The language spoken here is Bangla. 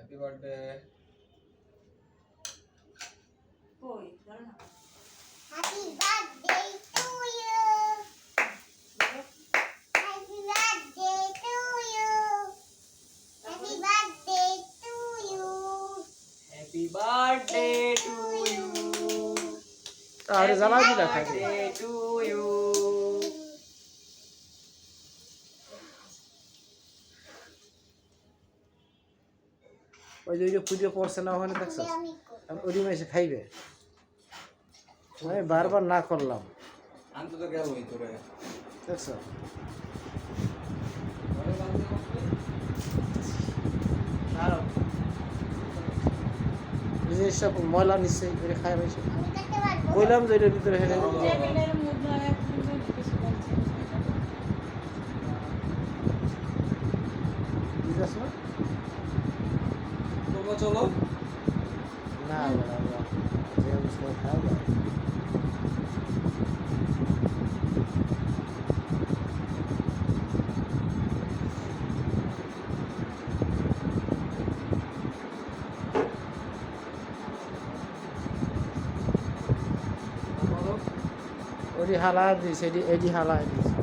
হ্যাপি বার্থডে কই ধরো না happy birthday to you happy birthday to you happy birthday to you happy birthday to you আরে জ্বালা দিলা খাইতে টু ইউ ওই যে পুজো পড়ছে না ওখানে দেখছো আমি ওই রুমে এসে খাইবে আমি বারবার না করলাম আনতে তো গেল ওই তোরে দেখছো এই যে সব ময়লা নিচ্ছে করে খাই পাইছে করতে পারবো কইলাম যে এটার ভিতরে হেলে টেবিলের মধ্যে এক মিনিট কিছু বলছে বুঝাস না তোমরা চলো না বাবা যে অবস্থায় খাওয়া ওটি হালা দিয়েছে এটি হালা দিয়েছে